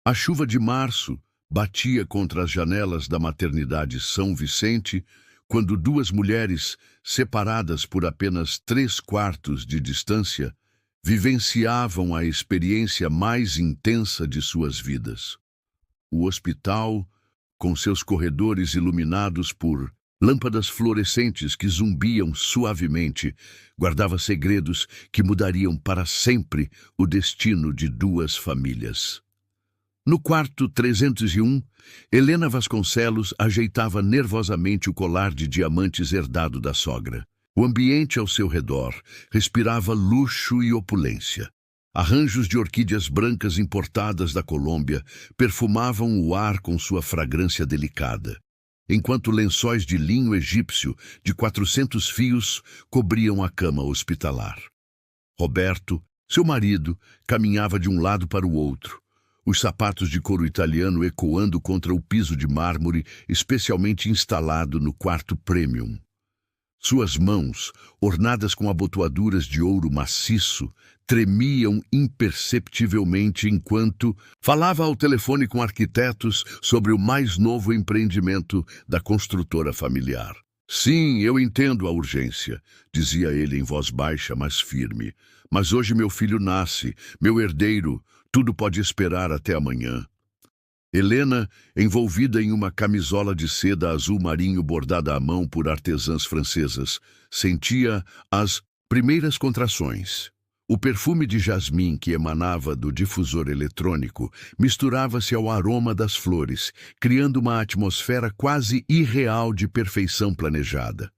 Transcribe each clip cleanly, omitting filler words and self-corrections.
A chuva de março batia contra as janelas da maternidade São Vicente, quando duas mulheres, separadas por apenas 3/4 de distância, vivenciavam a experiência mais intensa de suas vidas. O hospital, com seus corredores iluminados por lâmpadas fluorescentes que zumbiam suavemente, guardava segredos que mudariam para sempre o destino de duas famílias. No quarto 301, Helena Vasconcelos ajeitava nervosamente o colar de diamantes herdado da sogra. O ambiente ao seu redor respirava luxo e opulência. Arranjos de orquídeas brancas importadas da Colômbia perfumavam o ar com sua fragrância delicada, enquanto lençóis de linho egípcio de 400 fios cobriam a cama hospitalar. Roberto, seu marido, caminhava de um lado para o outro, os sapatos de couro italiano ecoando contra o piso de mármore especialmente instalado no quarto premium. Suas mãos, ornadas com abotoaduras de ouro maciço, tremiam imperceptivelmente enquanto falava ao telefone com arquitetos sobre o mais novo empreendimento da construtora familiar. "Sim, eu entendo a urgência", dizia ele em voz baixa, mas firme. "Mas hoje meu filho nasce, meu herdeiro, tudo pode esperar até amanhã." Helena, envolvida em uma camisola de seda azul marinho bordada à mão por artesãs francesas, sentia as primeiras contrações. O perfume de jasmim que emanava do difusor eletrônico misturava-se ao aroma das flores, criando uma atmosfera quase irreal de perfeição planejada.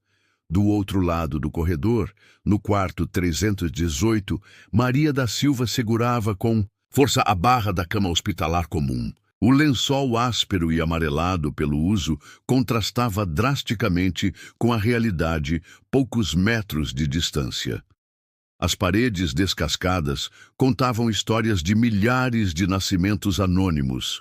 Do outro lado do corredor, no quarto 318, Maria da Silva segurava com força a barra da cama hospitalar comum. O lençol áspero e amarelado pelo uso contrastava drasticamente com a realidade poucos metros de distância. As paredes descascadas contavam histórias de milhares de nascimentos anônimos,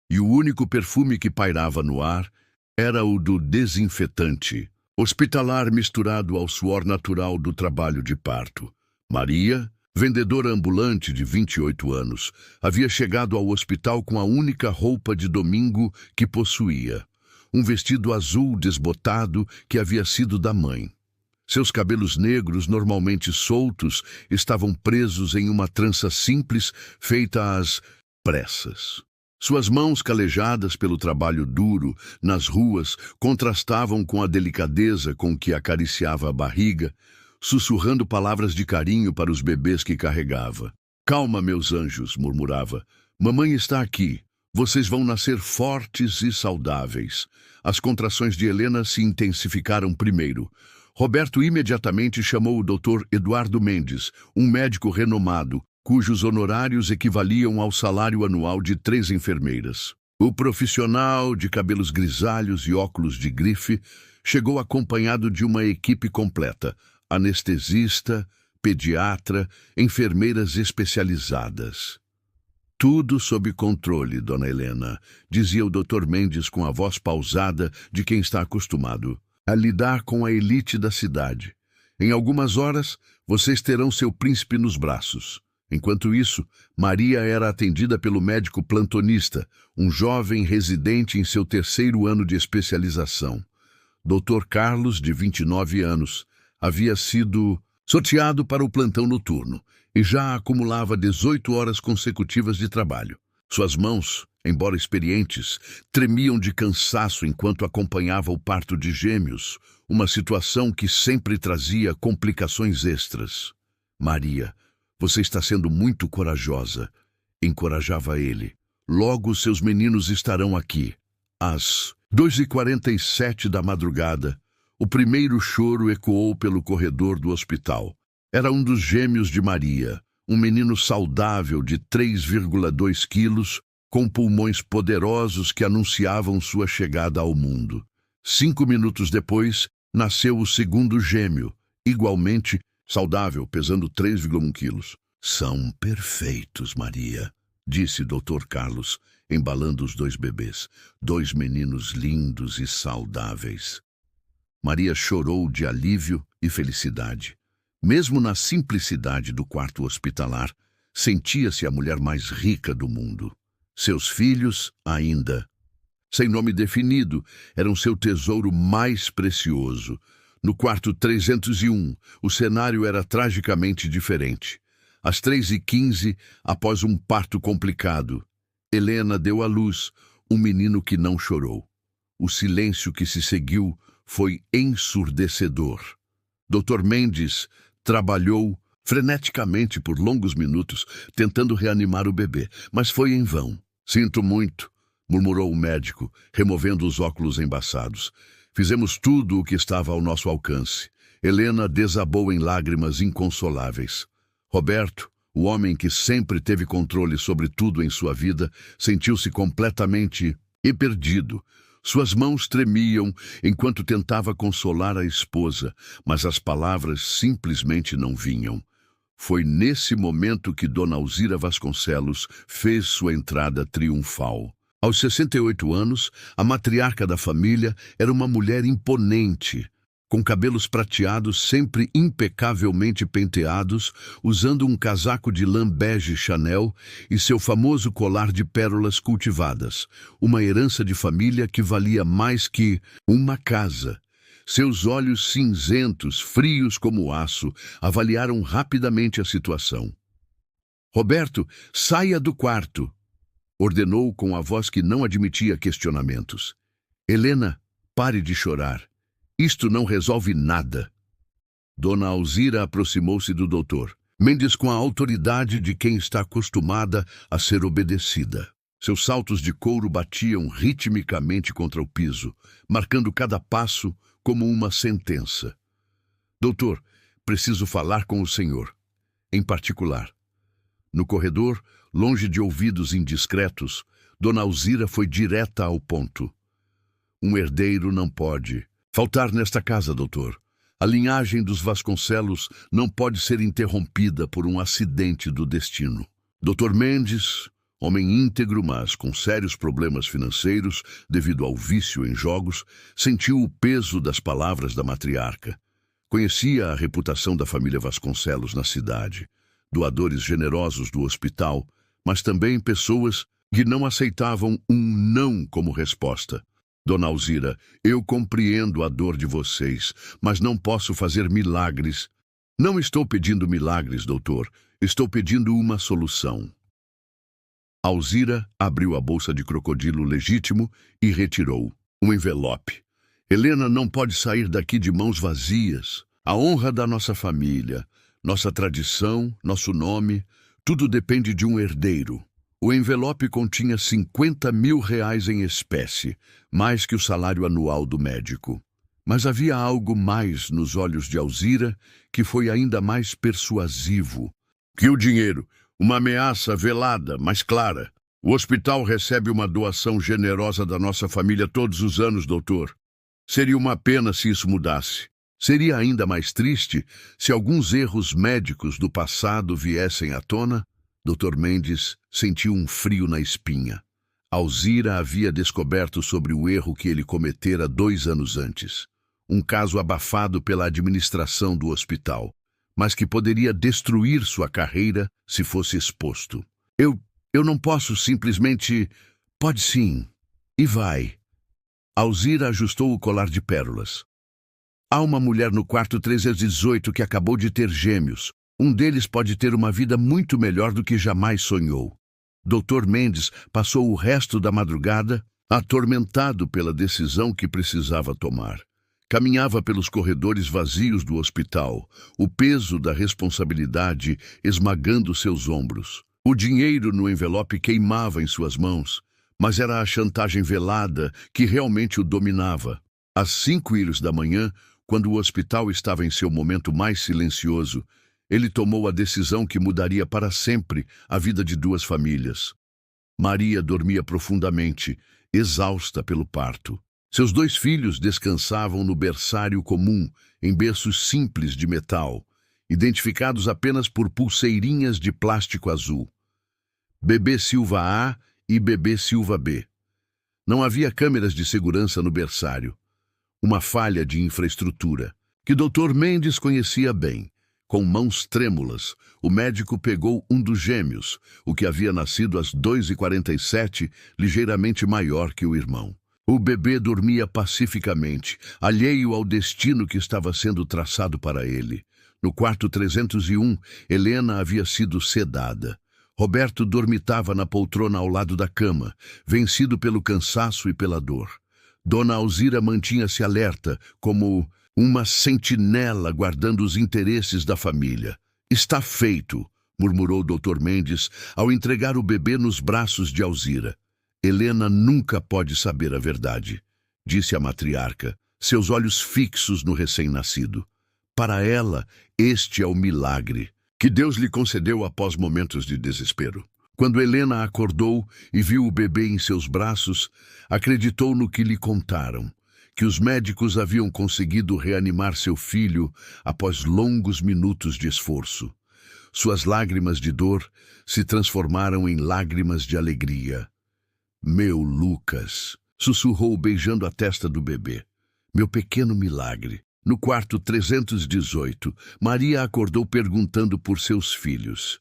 e o único perfume que pairava no ar era o do desinfetante hospitalar misturado ao suor natural do trabalho de parto. Maria, vendedora ambulante de 28 anos, havia chegado ao hospital com a única roupa de domingo que possuía, um vestido azul desbotado que havia sido da mãe. Seus cabelos negros, normalmente soltos, estavam presos em uma trança simples feita às pressas. Suas mãos calejadas pelo trabalho duro nas ruas contrastavam com a delicadeza com que acariciava a barriga, sussurrando palavras de carinho para os bebês que carregava. "Calma, meus anjos", murmurava. "Mamãe está aqui. Vocês vão nascer fortes e saudáveis." As contrações de Helena se intensificaram primeiro. Roberto imediatamente chamou o Dr. Eduardo Mendes, um médico renomado, cujos honorários equivaliam ao salário anual de 3 enfermeiras. O profissional, de cabelos grisalhos e óculos de grife, chegou acompanhado de uma equipe completa: anestesista, pediatra, enfermeiras especializadas. "Tudo sob controle, dona Helena", dizia o Dr. Mendes com a voz pausada de quem está acostumado a lidar com a elite da cidade. "Em algumas horas, vocês terão seu príncipe nos braços." Enquanto isso, Maria era atendida pelo médico plantonista, um jovem residente em seu 3º ano de especialização. Dr. Carlos, de 29 anos, havia sido sorteado para o plantão noturno e já acumulava 18 horas consecutivas de trabalho. Suas mãos, embora experientes, tremiam de cansaço enquanto acompanhava o parto de gêmeos, uma situação que sempre trazia complicações extras. "Maria, você está sendo muito corajosa", encorajava ele. "Logo seus meninos estarão aqui." Às 2h47 da madrugada, o primeiro choro ecoou pelo corredor do hospital. Era um dos gêmeos de Maria, um menino saudável de 3,2 quilos, com pulmões poderosos que anunciavam sua chegada ao mundo. 5 minutos depois, nasceu o segundo gêmeo, igualmente saudável, pesando 3,1 quilos. "São perfeitos, Maria", disse Dr. Carlos, embalando os 2 bebês. 2 meninos lindos e saudáveis. Maria chorou de alívio e felicidade. Mesmo na simplicidade do quarto hospitalar, sentia-se a mulher mais rica do mundo. Seus filhos, ainda. Sem nome definido, eram seu tesouro mais precioso. No quarto 301, o cenário era tragicamente diferente. Às 3h15, após um parto complicado, Helena deu à luz um menino que não chorou. O silêncio que se seguiu foi ensurdecedor. Dr. Mendes trabalhou freneticamente por longos minutos, tentando reanimar o bebê, mas foi em vão. Sinto muito, murmurou o médico, removendo os óculos embaçados. Fizemos tudo o que estava ao nosso alcance. Helena desabou em lágrimas inconsoláveis. Roberto, o homem que sempre teve controle sobre tudo em sua vida, sentiu-se completamente perdido. Suas mãos tremiam enquanto tentava consolar a esposa, mas as palavras simplesmente não vinham. Foi nesse momento que Dona Alzira Vasconcelos fez sua entrada triunfal. Aos 68 anos, a matriarca da família era uma mulher imponente, com cabelos prateados sempre impecavelmente penteados, usando um casaco de lã bege Chanel e seu famoso colar de pérolas cultivadas, uma herança de família que valia mais que uma casa. Seus olhos cinzentos, frios como aço, avaliaram rapidamente a situação. "Roberto, saia do quarto", ordenou com a voz que não admitia questionamentos. "Helena, pare de chorar. Isto não resolve nada." Dona Alzira aproximou-se do doutor Mendes com a autoridade de quem está acostumada a ser obedecida. Seus saltos de couro batiam ritmicamente contra o piso, marcando cada passo como uma sentença. "Doutor, preciso falar com o senhor. Em particular." No corredor, longe de ouvidos indiscretos, Dona Alzira foi direta ao ponto. "Um herdeiro não pode faltar nesta casa, doutor. A linhagem dos Vasconcelos não pode ser interrompida por um acidente do destino." Dr. Mendes, homem íntegro, mas com sérios problemas financeiros devido ao vício em jogos, sentiu o peso das palavras da matriarca. Conhecia a reputação da família Vasconcelos na cidade, doadores generosos do hospital, mas também pessoas que não aceitavam um não como resposta. "Dona Alzira, eu compreendo a dor de vocês, mas não posso fazer milagres." "Não estou pedindo milagres, doutor. Estou pedindo uma solução." Alzira abriu a bolsa de crocodilo legítimo e retirou um envelope. "Helena não pode sair daqui de mãos vazias. A honra da nossa família, nossa tradição, nosso nome, tudo depende de um herdeiro." O envelope continha R$ 50.000 em espécie, mais que o salário anual do médico. Mas havia algo mais nos olhos de Alzira que foi ainda mais persuasivo que o dinheiro. Uma ameaça velada, mas clara. "O hospital recebe uma doação generosa da nossa família todos os anos, doutor. Seria uma pena se isso mudasse. Seria ainda mais triste se alguns erros médicos do passado viessem à tona." Dr. Mendes sentiu um frio na espinha. Alzira havia descoberto sobre o erro que ele cometera 2 anos antes. Um caso abafado pela administração do hospital, mas que poderia destruir sua carreira se fosse exposto. Eu não posso simplesmente..." "Pode sim. E vai." Alzira ajustou o colar de pérolas. "Há uma mulher no quarto 318 que acabou de ter gêmeos. Um deles pode ter uma vida muito melhor do que jamais sonhou." Dr. Mendes passou o resto da madrugada atormentado pela decisão que precisava tomar. Caminhava pelos corredores vazios do hospital, o peso da responsabilidade esmagando seus ombros. O dinheiro no envelope queimava em suas mãos, mas era a chantagem velada que realmente o dominava. Às 5h da manhã, quando o hospital estava em seu momento mais silencioso, ele tomou a decisão que mudaria para sempre a vida de 2 famílias. Maria dormia profundamente, exausta pelo parto. Seus 2 filhos descansavam no berçário comum, em berços simples de metal, identificados apenas por pulseirinhas de plástico azul. Bebê Silva A e Bebê Silva B. Não havia câmeras de segurança no berçário. Uma falha de infraestrutura, que Dr. Mendes conhecia bem. Com mãos trêmulas, o médico pegou um dos gêmeos, o que havia nascido às 2h47, ligeiramente maior que o irmão. O bebê dormia pacificamente, alheio ao destino que estava sendo traçado para ele. No quarto 301, Helena havia sido sedada. Roberto dormitava na poltrona ao lado da cama, vencido pelo cansaço e pela dor. Dona Alzira mantinha-se alerta, como uma sentinela guardando os interesses da família. "Está feito", murmurou Dr. Mendes ao entregar o bebê nos braços de Alzira. "Helena nunca pode saber a verdade", disse a matriarca, seus olhos fixos no recém-nascido. Para ela, este é o milagre que Deus lhe concedeu após momentos de desespero. Quando Helena acordou e viu o bebê em seus braços, acreditou no que lhe contaram, que os médicos haviam conseguido reanimar seu filho após longos minutos de esforço. Suas lágrimas de dor se transformaram em lágrimas de alegria. "Meu Lucas", sussurrou beijando a testa do bebê. "Meu pequeno milagre." No quarto 318, Maria acordou perguntando por seus filhos.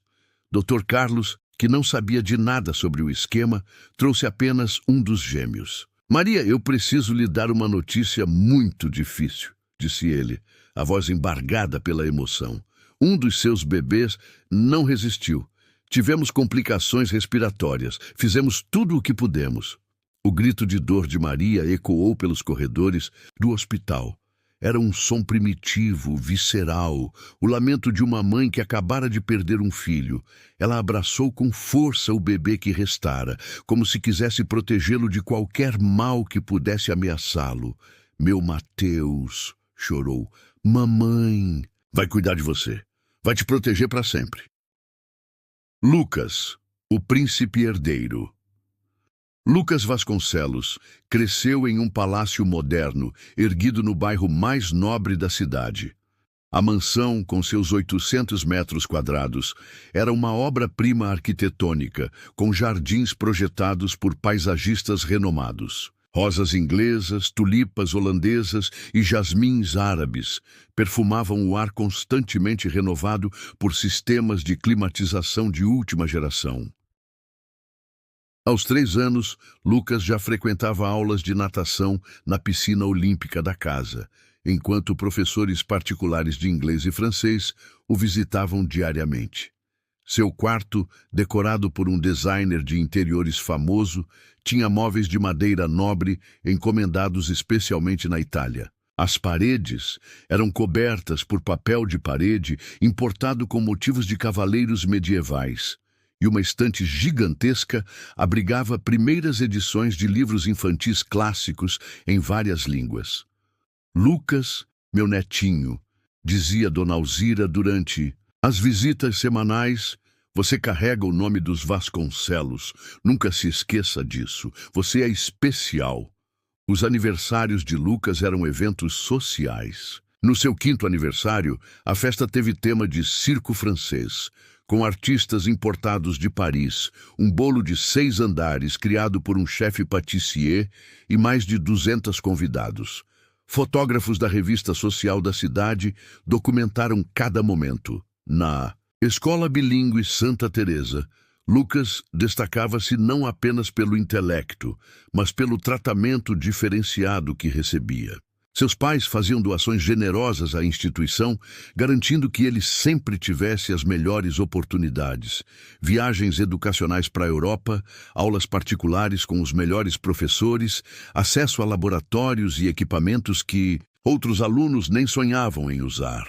Dr. Carlos, que não sabia de nada sobre o esquema, trouxe apenas um dos gêmeos. "Maria, eu preciso lhe dar uma notícia muito difícil", disse ele, a voz embargada pela emoção. "Um dos seus bebês não resistiu. Tivemos complicações respiratórias. Fizemos tudo o que pudemos." O grito de dor de Maria ecoou pelos corredores do hospital. Era um som primitivo, visceral, o lamento de uma mãe que acabara de perder um filho. Ela abraçou com força o bebê que restara, como se quisesse protegê-lo de qualquer mal que pudesse ameaçá-lo. "Meu Mateus", chorou. "Mamãe vai cuidar de você. Vai te proteger para sempre." Lucas, o príncipe herdeiro. Lucas Vasconcelos cresceu em um palácio moderno, erguido no bairro mais nobre da cidade. A mansão, com seus 800 metros quadrados, era uma obra-prima arquitetônica, com jardins projetados por paisagistas renomados. Rosas inglesas, tulipas holandesas e jasmins árabes perfumavam o ar constantemente renovado por sistemas de climatização de última geração. Aos 3 anos, Lucas já frequentava aulas de natação na piscina olímpica da casa, enquanto professores particulares de inglês e francês o visitavam diariamente. Seu quarto, decorado por um designer de interiores famoso, tinha móveis de madeira nobre encomendados especialmente na Itália. As paredes eram cobertas por papel de parede importado com motivos de cavaleiros medievais, e uma estante gigantesca abrigava primeiras edições de livros infantis clássicos em várias línguas. "Lucas, meu netinho", dizia Dona Alzira durante as visitas semanais, "você carrega o nome dos Vasconcelos. Nunca se esqueça disso. Você é especial." Os aniversários de Lucas eram eventos sociais. No seu 5º aniversário, a festa teve tema de circo francês, com artistas importados de Paris, um bolo de 6 andares criado por um chefe pâtissier e mais de 200 convidados. Fotógrafos da revista social da cidade documentaram cada momento. Na Escola Bilíngue Santa Teresa, Lucas destacava-se não apenas pelo intelecto, mas pelo tratamento diferenciado que recebia. Seus pais faziam doações generosas à instituição, garantindo que ele sempre tivesse as melhores oportunidades. Viagens educacionais para a Europa, aulas particulares com os melhores professores, acesso a laboratórios e equipamentos que outros alunos nem sonhavam em usar.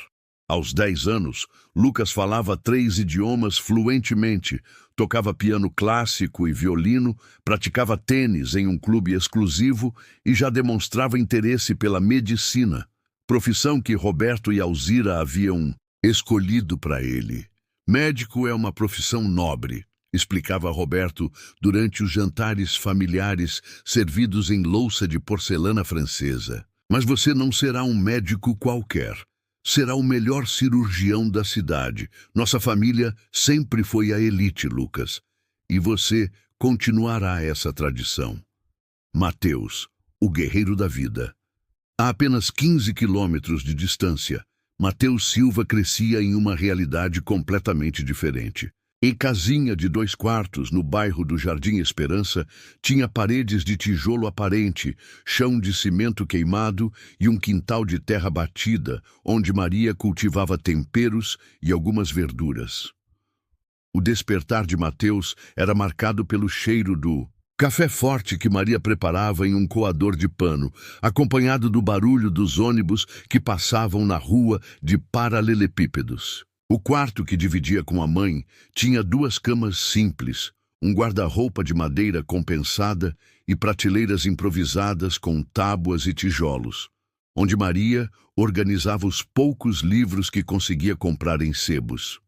Aos 10 anos, Lucas falava 3 idiomas fluentemente, tocava piano clássico e violino, praticava tênis em um clube exclusivo e já demonstrava interesse pela medicina, profissão que Roberto e Alzira haviam escolhido para ele. "Médico é uma profissão nobre", explicava Roberto durante os jantares familiares servidos em louça de porcelana francesa. "Mas você não será um médico qualquer. Será o melhor cirurgião da cidade. Nossa família sempre foi a elite, Lucas. E você continuará essa tradição." Mateus, o guerreiro da vida. A apenas 15 quilômetros de distância, Mateus Silva crescia em uma realidade completamente diferente. Em casinha de 2 quartos, no bairro do Jardim Esperança, tinha paredes de tijolo aparente, chão de cimento queimado e um quintal de terra batida, onde Maria cultivava temperos e algumas verduras. O despertar de Mateus era marcado pelo cheiro do café forte que Maria preparava em um coador de pano, acompanhado do barulho dos ônibus que passavam na rua de paralelepípedos. O quarto que dividia com a mãe tinha 2 camas simples, um guarda-roupa de madeira compensada e prateleiras improvisadas com tábuas e tijolos, onde Maria organizava os poucos livros que conseguia comprar em sebos.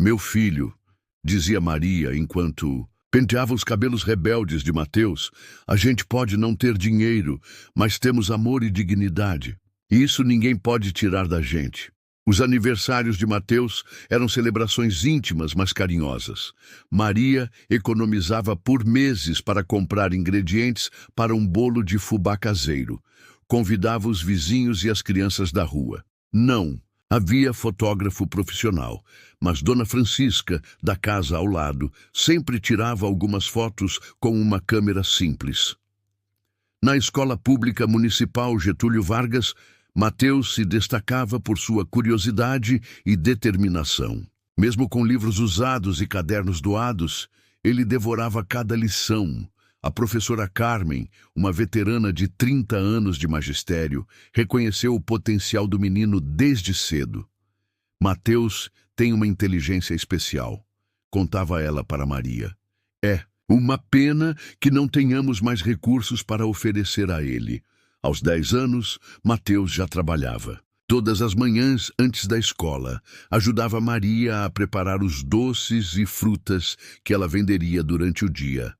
"Meu filho", dizia Maria enquanto penteava os cabelos rebeldes de Mateus, "a gente pode não ter dinheiro, mas temos amor e dignidade. E isso ninguém pode tirar da gente." Os aniversários de Mateus eram celebrações íntimas, mas carinhosas. Maria economizava por meses para comprar ingredientes para um bolo de fubá caseiro. Convidava os vizinhos e as crianças da rua. Não havia fotógrafo profissional, mas Dona Francisca, da casa ao lado, sempre tirava algumas fotos com uma câmera simples. Na escola pública municipal Getúlio Vargas, Mateus se destacava por sua curiosidade e determinação. Mesmo com livros usados e cadernos doados, ele devorava cada lição. A professora Carmen, uma veterana de 30 anos de magistério, reconheceu o potencial do menino desde cedo. "Mateus tem uma inteligência especial", contava ela para Maria. "É uma pena que não tenhamos mais recursos para oferecer a ele." Aos 10 anos, Mateus já trabalhava. Todas as manhãs, antes da escola, ajudava Maria a preparar os doces e frutas que ela venderia durante o dia.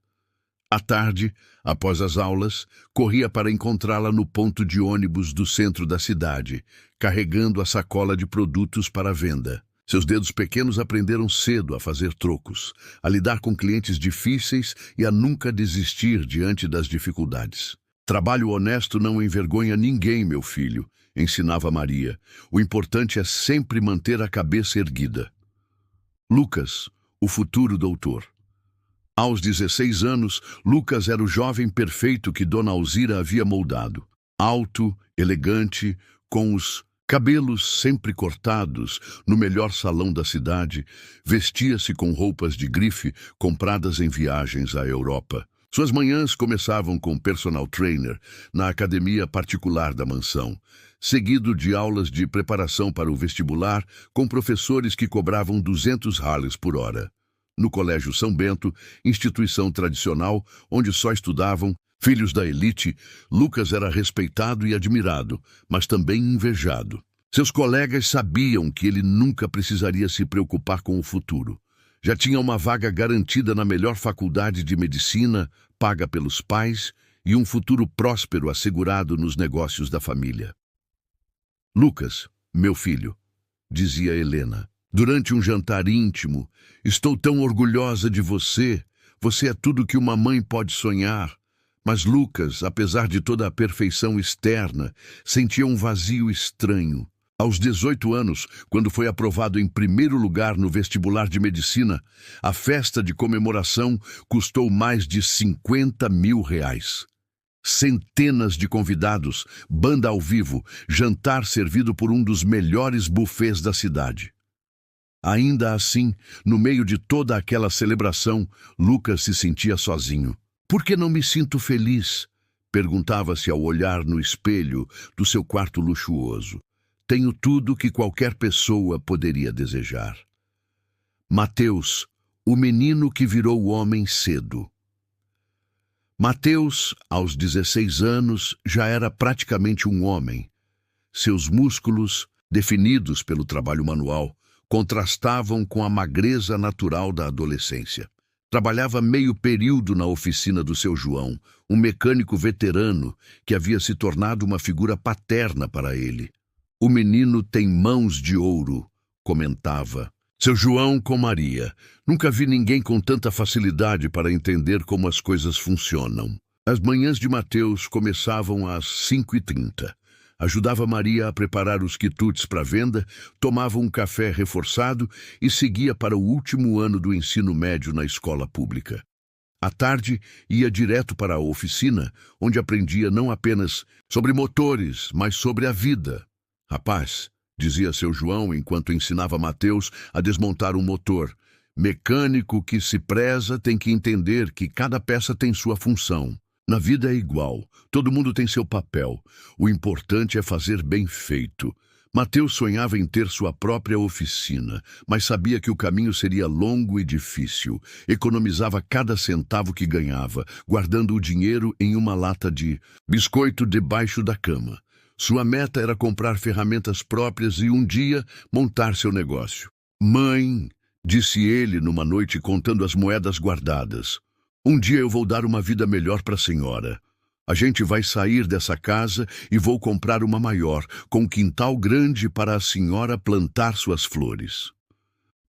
À tarde, após as aulas, corria para encontrá-la no ponto de ônibus do centro da cidade, carregando a sacola de produtos para a venda. Seus dedos pequenos aprenderam cedo a fazer trocos, a lidar com clientes difíceis e a nunca desistir diante das dificuldades. "Trabalho honesto não envergonha ninguém, meu filho", ensinava Maria. "O importante é sempre manter a cabeça erguida." Lucas, o futuro doutor. Aos 16 anos, Lucas era o jovem perfeito que Dona Alzira havia moldado. Alto, elegante, com os cabelos sempre cortados, no melhor salão da cidade, vestia-se com roupas de grife compradas em viagens à Europa. Suas manhãs começavam com personal trainer na academia particular da mansão, seguido de aulas de preparação para o vestibular com professores que cobravam 200 reais por hora. No Colégio São Bento, instituição tradicional onde só estudavam filhos da elite, Lucas era respeitado e admirado, mas também invejado. Seus colegas sabiam que ele nunca precisaria se preocupar com o futuro. Já tinha uma vaga garantida na melhor faculdade de medicina, paga pelos pais, e um futuro próspero assegurado nos negócios da família. "Lucas, meu filho", dizia Helena, durante um jantar íntimo, "estou tão orgulhosa de você. Você é tudo que uma mãe pode sonhar." Mas Lucas, apesar de toda a perfeição externa, sentia um vazio estranho. Aos 18 anos, quando foi aprovado em primeiro lugar no vestibular de medicina, a festa de comemoração custou mais de 50 mil reais. Centenas de convidados, banda ao vivo, jantar servido por um dos melhores buffets da cidade. Ainda assim, no meio de toda aquela celebração, Lucas se sentia sozinho. "Por que não me sinto feliz?", perguntava-se ao olhar no espelho do seu quarto luxuoso. "Tenho tudo que qualquer pessoa poderia desejar." Mateus, o menino que virou homem cedo. Mateus, aos 16 anos, já era praticamente um homem. Seus músculos, definidos pelo trabalho manual, contrastavam com a magreza natural da adolescência. Trabalhava meio período na oficina do seu João, um mecânico veterano que havia se tornado uma figura paterna para ele. "O menino tem mãos de ouro", comentava. Seu João com Maria. "Nunca vi ninguém com tanta facilidade para entender como as coisas funcionam." As manhãs de Mateus começavam às 5h30. Ajudava Maria a preparar os quitutes para venda, tomava um café reforçado e seguia para o último ano do ensino médio na escola pública. À tarde, ia direto para a oficina, onde aprendia não apenas sobre motores, mas sobre a vida. Rapaz, dizia seu João enquanto ensinava Mateus a desmontar um motor, mecânico que se preza tem que entender que cada peça tem sua função. Na vida é igual, todo mundo tem seu papel. O importante é fazer bem feito. Mateus sonhava em ter sua própria oficina, mas sabia que o caminho seria longo e difícil. Economizava cada centavo que ganhava, guardando o dinheiro em uma lata de biscoito debaixo da cama. Sua meta era comprar ferramentas próprias e um dia montar seu negócio. Mãe, disse ele numa noite contando as moedas guardadas, um dia eu vou dar uma vida melhor para a senhora. A gente vai sair dessa casa e vou comprar uma maior, com um quintal grande para a senhora plantar suas flores.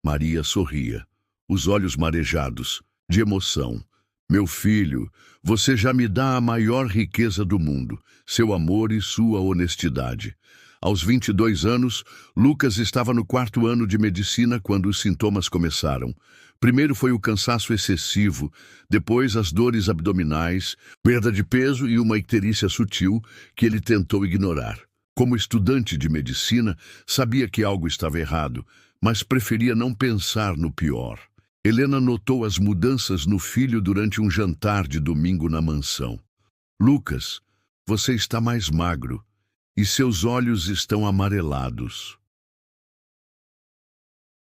Maria sorria, os olhos marejados, de emoção. Meu filho, você já me dá a maior riqueza do mundo, seu amor e sua honestidade. Aos 22 anos, Lucas estava no 4º ano de medicina quando os sintomas começaram. Primeiro foi o cansaço excessivo, depois as dores abdominais, perda de peso e uma icterícia sutil que ele tentou ignorar. Como estudante de medicina, sabia que algo estava errado, mas preferia não pensar no pior. Helena notou as mudanças no filho durante um jantar de domingo na mansão. Lucas, você está mais magro e seus olhos estão amarelados.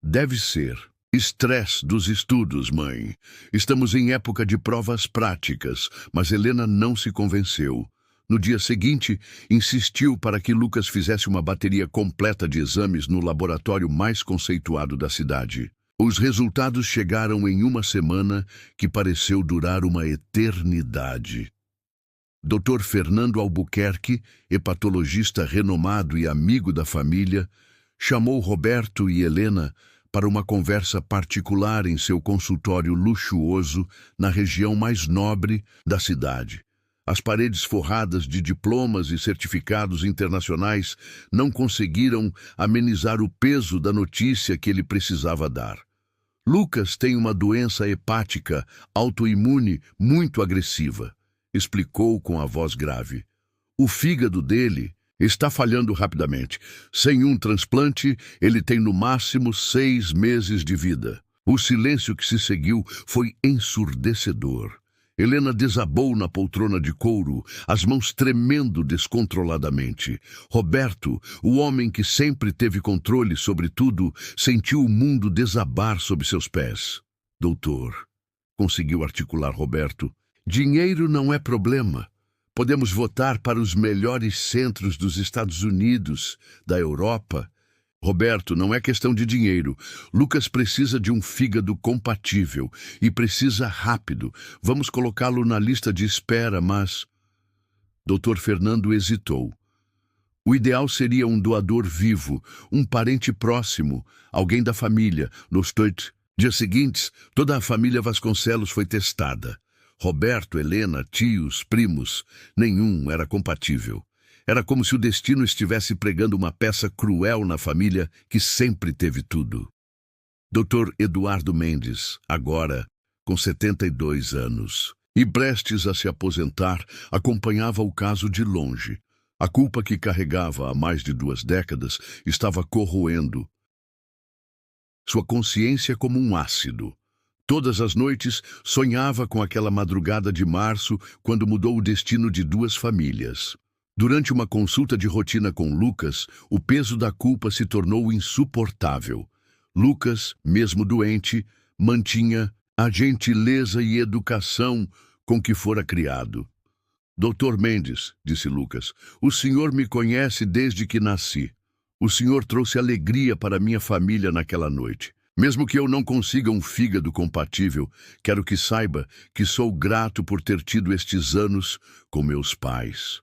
Deve ser estresse dos estudos, mãe. Estamos em época de provas práticas, mas Helena não se convenceu. No dia seguinte, insistiu para que Lucas fizesse uma bateria completa de exames no laboratório mais conceituado da cidade. Os resultados chegaram em uma semana que pareceu durar uma eternidade. Dr. Fernando Albuquerque, hepatologista renomado e amigo da família, chamou Roberto e Helena para uma conversa particular em seu consultório luxuoso na região mais nobre da cidade. As paredes forradas de diplomas e certificados internacionais não conseguiram amenizar o peso da notícia que ele precisava dar. Lucas tem uma doença hepática autoimune muito agressiva, explicou com a voz grave. O fígado dele está falhando rapidamente. Sem um transplante, ele tem no máximo 6 meses de vida. O silêncio que se seguiu foi ensurdecedor. Helena desabou na poltrona de couro, as mãos tremendo descontroladamente. Roberto, o homem que sempre teve controle sobre tudo, sentiu o mundo desabar sob seus pés. Doutor, conseguiu articular Roberto, dinheiro não é problema. Podemos votar para os melhores centros dos Estados Unidos, da Europa. Roberto, não é questão de dinheiro. Lucas precisa de um fígado compatível e precisa rápido. Vamos colocá-lo na lista de espera, mas... Dr. Fernando hesitou. O ideal seria um doador vivo, um parente próximo, alguém da família. Nos dias seguintes, toda a família Vasconcelos foi testada. Roberto, Helena, tios, primos, nenhum era compatível. Era como se o destino estivesse pregando uma peça cruel na família que sempre teve tudo. Dr. Eduardo Mendes, agora com 72 anos, e prestes a se aposentar, acompanhava o caso de longe. A culpa que carregava há mais de 2 décadas estava corroendo sua consciência como um ácido. Todas as noites sonhava com aquela madrugada de março, quando mudou o destino de 2 famílias. Durante uma consulta de rotina com Lucas, o peso da culpa se tornou insuportável. Lucas, mesmo doente, mantinha a gentileza e educação com que fora criado. Dr. Mendes, disse Lucas, o senhor me conhece desde que nasci. O senhor trouxe alegria para minha família naquela noite. Mesmo que eu não consiga um fígado compatível, quero que saiba que sou grato por ter tido estes anos com meus pais.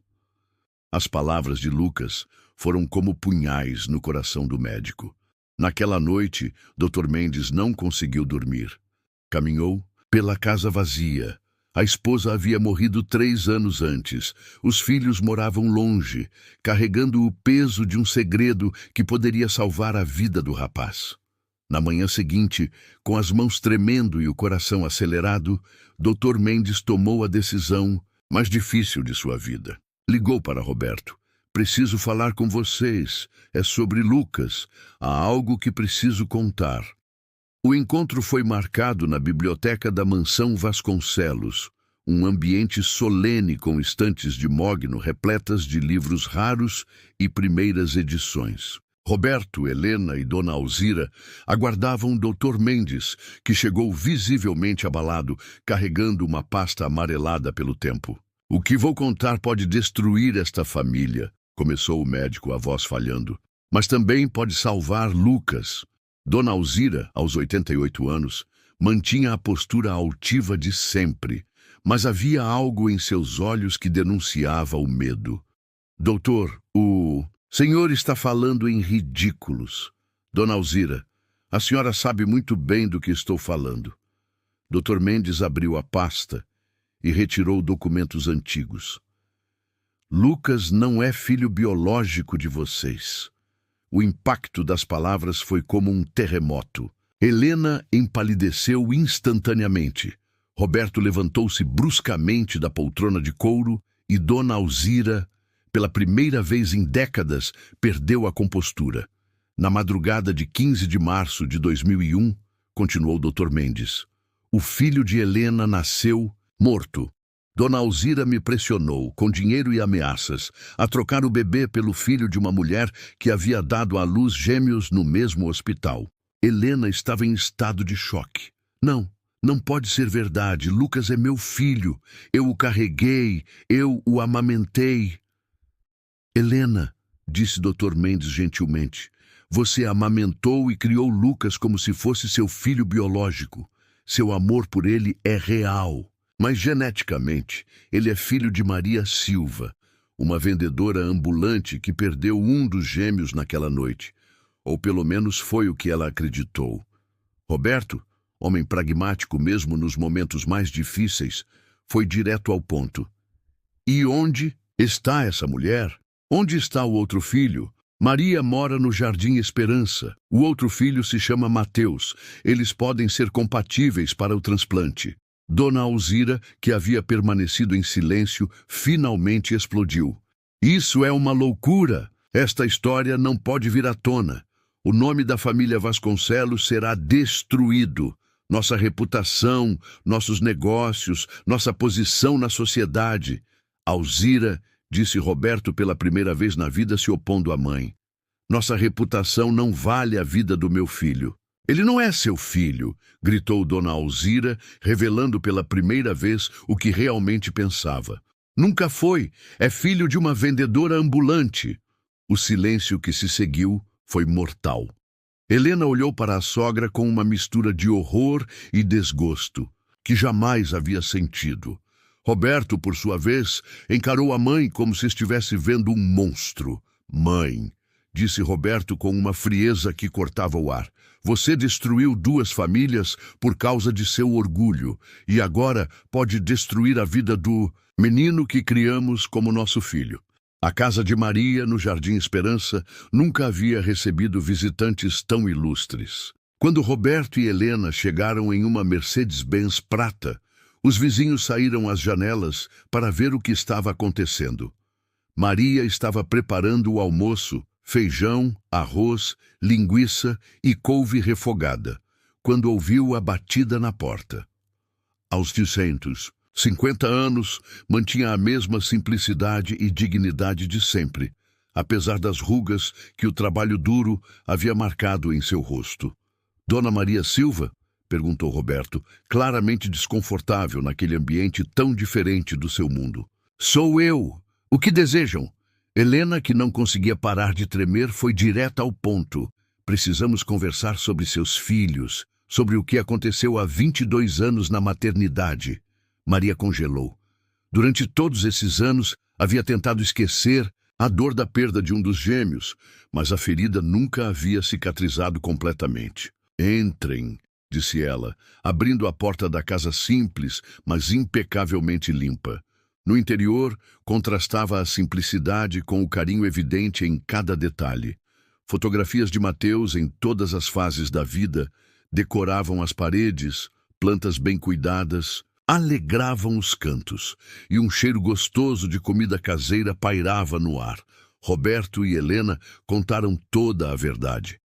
As palavras de Lucas foram como punhais no coração do médico. Naquela noite, Dr. Mendes não conseguiu dormir. Caminhou pela casa vazia, A esposa havia morrido 3 anos antes. Os filhos moravam longe, carregando o peso de um segredo que poderia salvar a vida do rapaz. Na manhã seguinte, com as mãos tremendo e o coração acelerado, Dr. Mendes tomou a decisão mais difícil de sua vida. Ligou para Roberto. Preciso falar com vocês. É sobre Lucas. Há algo que preciso contar. O encontro foi marcado na biblioteca da Mansão Vasconcelos, um ambiente solene com estantes de mogno repletas de livros raros e primeiras edições. Roberto, Helena e Dona Alzira aguardavam Dr. Mendes, que chegou visivelmente abalado, carregando uma pasta amarelada pelo tempo. O que vou contar pode destruir esta família, começou o médico, a voz falhando. Mas também pode salvar Lucas. Dona Alzira, aos 88 anos, mantinha a postura altiva de sempre, mas havia algo em seus olhos que denunciava o medo. Doutor, o senhor está falando em ridículos. Dona Alzira, a senhora sabe muito bem do que estou falando. Dr. Mendes abriu a pasta e retirou documentos antigos. Lucas não é filho biológico de vocês. O impacto das palavras foi como um terremoto. Helena empalideceu instantaneamente. Roberto levantou-se bruscamente da poltrona de couro e Dona Alzira, pela primeira vez em décadas, perdeu a compostura. Na madrugada de 15 de março de 2001, continuou Dr. Mendes, o filho de Helena nasceu morto. Dona Alzira me pressionou, com dinheiro e ameaças, a trocar o bebê pelo filho de uma mulher que havia dado à luz gêmeos no mesmo hospital. Helena estava em estado de choque. Não pode ser verdade. Lucas é meu filho. Eu o carreguei, eu o amamentei. Helena, disse Dr. Mendes gentilmente, você amamentou e criou Lucas como se fosse seu filho biológico. Seu amor por ele é real. Mas geneticamente, ele é filho de Maria Silva, uma vendedora ambulante que perdeu um dos gêmeos naquela noite. Ou pelo menos foi o que ela acreditou. Roberto, homem pragmático mesmo nos momentos mais difíceis, foi direto ao ponto. E onde está essa mulher? Onde está o outro filho? Maria mora no Jardim Esperança. O outro filho se chama Mateus. Eles podem ser compatíveis para o transplante. Dona Alzira, que havia permanecido em silêncio, finalmente explodiu. Isso é uma loucura! Esta história não pode vir à tona. O nome da família Vasconcelos será destruído. Nossa reputação, nossos negócios, nossa posição na sociedade. Alzira, disse Roberto pela primeira vez na vida se opondo à mãe. Nossa reputação não vale a vida do meu filho. Ele não é seu filho, gritou Dona Alzira, revelando pela primeira vez o que realmente pensava. Nunca foi, é filho de uma vendedora ambulante. O silêncio que se seguiu foi mortal. Helena olhou para a sogra com uma mistura de horror e desgosto, que jamais havia sentido. Roberto, por sua vez, encarou a mãe como se estivesse vendo um monstro. Mãe, disse Roberto com uma frieza que cortava o ar. Você destruiu 2 famílias por causa de seu orgulho e agora pode destruir a vida do menino que criamos como nosso filho. A casa de Maria, no Jardim Esperança, nunca havia recebido visitantes tão ilustres. Quando Roberto e Helena chegaram em uma Mercedes-Benz prata, os vizinhos saíram às janelas para ver o que estava acontecendo. Maria estava preparando o almoço, feijão, arroz, linguiça e couve refogada, quando ouviu a batida na porta. Aos 50 anos, mantinha a mesma simplicidade e dignidade de sempre, apesar das rugas que o trabalho duro havia marcado em seu rosto. Dona Maria Silva? Perguntou Roberto, claramente desconfortável naquele ambiente tão diferente do seu mundo. Sou eu. O que desejam? Helena, que não conseguia parar de tremer, foi direta ao ponto. Precisamos conversar sobre seus filhos, sobre o que aconteceu há 22 anos na maternidade. Maria congelou. Durante todos esses anos, havia tentado esquecer a dor da perda de um dos gêmeos, mas a ferida nunca havia cicatrizado completamente. Entrem, disse ela, abrindo a porta da casa simples, mas impecavelmente limpa. No interior, contrastava a simplicidade com o carinho evidente em cada detalhe. Fotografias de Mateus em todas as fases da vida decoravam as paredes, plantas bem cuidadas, alegravam os cantos, e um cheiro gostoso de comida caseira pairava no ar. Roberto e Helena contaram toda a verdade.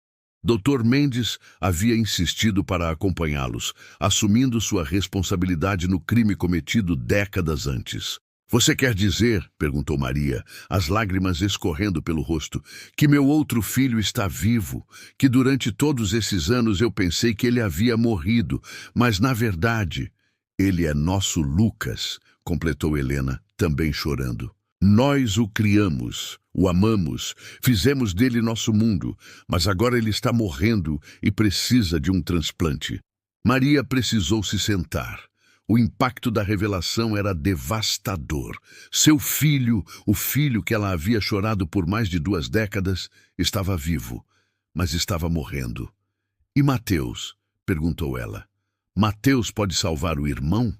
Dr. Mendes havia insistido para acompanhá-los, assumindo sua responsabilidade no crime cometido décadas antes. "Você quer dizer", perguntou Maria, as lágrimas escorrendo pelo rosto, "que meu outro filho está vivo, que durante todos esses anos eu pensei que ele havia morrido, mas na verdade, ele é nosso Lucas", completou Helena, também chorando. "Nós o criamos, o amamos, fizemos dele nosso mundo, mas agora ele está morrendo e precisa de um transplante." Maria precisou se sentar. O impacto da revelação era devastador. Seu filho, o filho que ela havia chorado por mais de 2 décadas, estava vivo, mas estava morrendo. "E Mateus?", perguntou ela. "Mateus pode salvar o irmão?"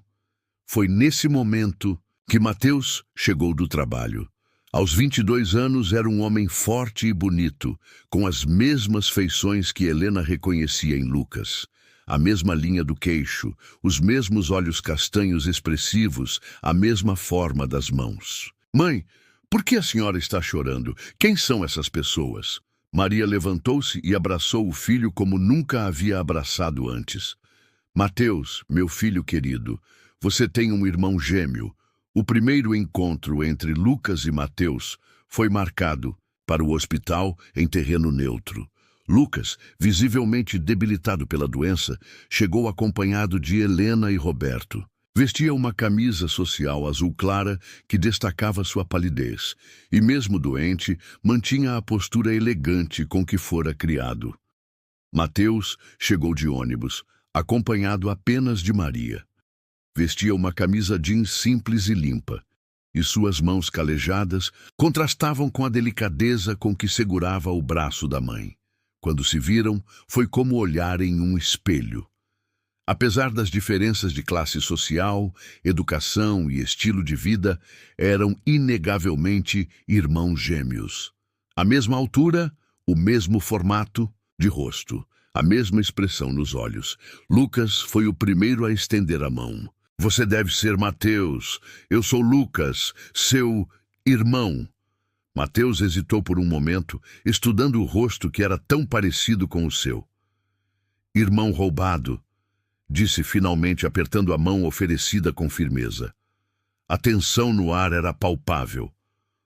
Foi nesse momento que Mateus chegou do trabalho. Aos 22 anos era um homem forte e bonito, com as mesmas feições que Helena reconhecia em Lucas. A mesma linha do queixo, os mesmos olhos castanhos expressivos, a mesma forma das mãos. "Mãe, por que a senhora está chorando? Quem são essas pessoas?" Maria levantou-se e abraçou o filho como nunca havia abraçado antes. "Mateus, meu filho querido, você tem um irmão gêmeo. O primeiro encontro entre Lucas e Mateus foi marcado para o hospital em terreno neutro. Lucas, visivelmente debilitado pela doença, chegou acompanhado de Helena e Roberto. Vestia uma camisa social azul clara que destacava sua palidez, e mesmo doente, mantinha a postura elegante com que fora criado. Mateus chegou de ônibus, acompanhado apenas de Maria. Vestia uma camisa jeans simples e limpa, e suas mãos calejadas contrastavam com a delicadeza com que segurava o braço da mãe. Quando se viram, foi como olhar em um espelho. Apesar das diferenças de classe social, educação e estilo de vida, eram inegavelmente irmãos gêmeos. A mesma altura, o mesmo formato de rosto, a mesma expressão nos olhos. Lucas foi o primeiro a estender a mão. "Você deve ser Mateus. Eu sou Lucas, seu irmão." Mateus hesitou por um momento, estudando o rosto que era tão parecido com o seu. "Irmão roubado", disse finalmente, apertando a mão oferecida com firmeza. A tensão no ar era palpável.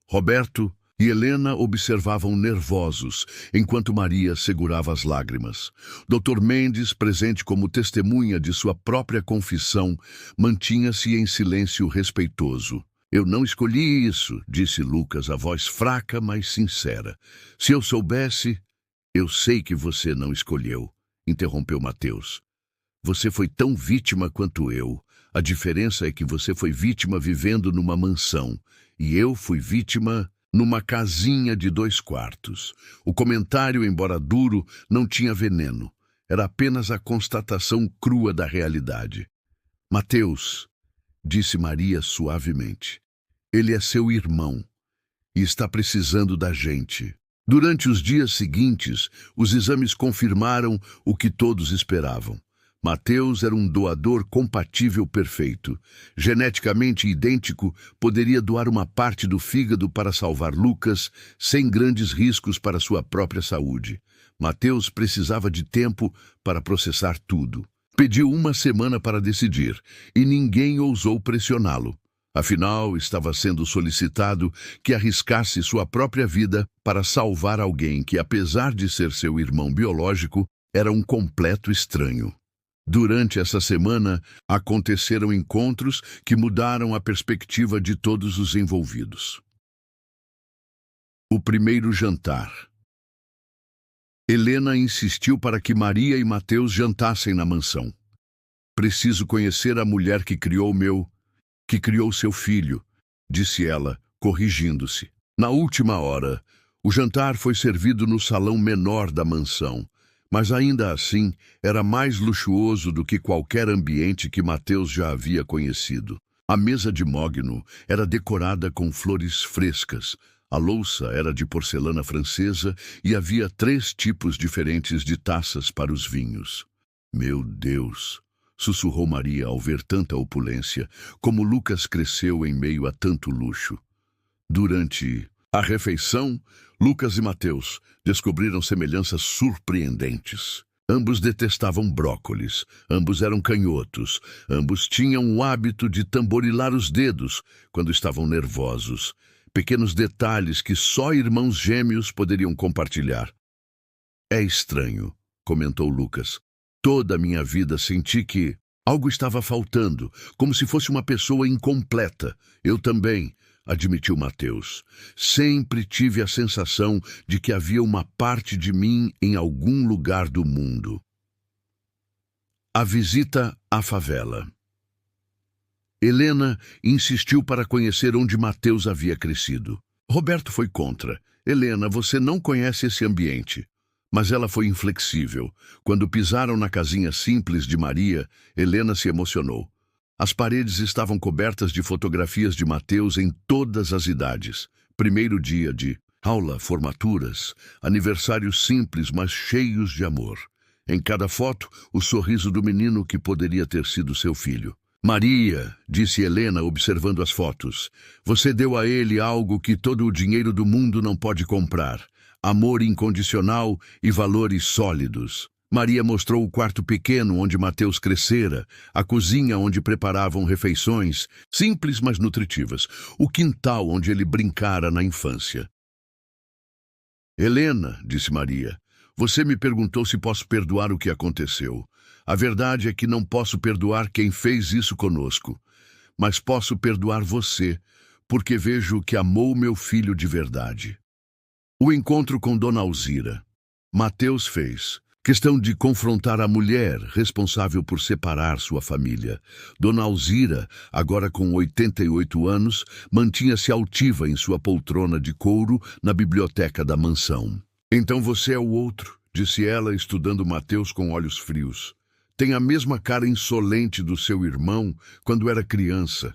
Roberto e Helena observavam nervosos, enquanto Maria segurava as lágrimas. Dr. Mendes, presente como testemunha de sua própria confissão, mantinha-se em silêncio respeitoso. "Eu não escolhi isso", disse Lucas, a voz fraca, mas sincera. "Se eu soubesse..." "Eu sei que você não escolheu", interrompeu Mateus. "Você foi tão vítima quanto eu. A diferença é que você foi vítima vivendo numa mansão, e eu fui vítima numa casinha de 2 quartos. O comentário, embora duro, não tinha veneno. Era apenas a constatação crua da realidade. "Mateus", disse Maria suavemente, "ele é seu irmão e está precisando da gente." Durante os dias seguintes, os exames confirmaram o que todos esperavam. Mateus era um doador compatível perfeito. Geneticamente idêntico, poderia doar uma parte do fígado para salvar Lucas, sem grandes riscos para sua própria saúde. Mateus precisava de tempo para processar tudo. Pediu 1 semana para decidir, e ninguém ousou pressioná-lo. Afinal, estava sendo solicitado que arriscasse sua própria vida para salvar alguém que, apesar de ser seu irmão biológico, era um completo estranho. Durante essa semana, aconteceram encontros que mudaram a perspectiva de todos os envolvidos. O primeiro jantar. Helena insistiu para que Maria e Mateus jantassem na mansão. "Preciso conhecer a mulher que criou seu filho", disse ela, corrigindo-se. Na última hora, o jantar foi servido no salão menor da mansão. Mas ainda assim, era mais luxuoso do que qualquer ambiente que Mateus já havia conhecido. A mesa de mogno era decorada com flores frescas, a louça era de porcelana francesa e havia 3 tipos diferentes de taças para os vinhos. Meu Deus! Sussurrou Maria ao ver tanta opulência, como Lucas cresceu em meio a tanto luxo. Durante a refeição, Lucas e Mateus descobriram semelhanças surpreendentes. Ambos detestavam brócolis, ambos eram canhotos, ambos tinham o hábito de tamborilar os dedos quando estavam nervosos. Pequenos detalhes que só irmãos gêmeos poderiam compartilhar. É estranho, comentou Lucas. Toda a minha vida senti que algo estava faltando, como se fosse uma pessoa incompleta. Eu também, admitiu Mateus. Sempre tive a sensação de que havia uma parte de mim em algum lugar do mundo. A visita à favela. Helena insistiu para conhecer onde Mateus havia crescido. Roberto foi contra. Helena, você não conhece esse ambiente. Mas ela foi inflexível. Quando pisaram na casinha simples de Maria, Helena se emocionou. As paredes estavam cobertas de fotografias de Mateus em todas as idades. Primeiro dia de aula, formaturas, aniversários simples, mas cheios de amor. Em cada foto, o sorriso do menino que poderia ter sido seu filho. Maria, disse Helena observando as fotos, você deu a ele algo que todo o dinheiro do mundo não pode comprar. Amor incondicional e valores sólidos. Maria mostrou o quarto pequeno onde Mateus crescera, a cozinha onde preparavam refeições, simples mas nutritivas, o quintal onde ele brincara na infância. Helena, disse Maria, você me perguntou se posso perdoar o que aconteceu. A verdade é que não posso perdoar quem fez isso conosco, mas posso perdoar você, porque vejo que amou meu filho de verdade. O encontro com Dona Alzira. Mateus fez questão de confrontar a mulher responsável por separar sua família. Dona Alzira, agora com 88 anos, mantinha-se altiva em sua poltrona de couro na biblioteca da mansão. Então você é o outro, disse ela, estudando Mateus com olhos frios. Tem a mesma cara insolente do seu irmão quando era criança.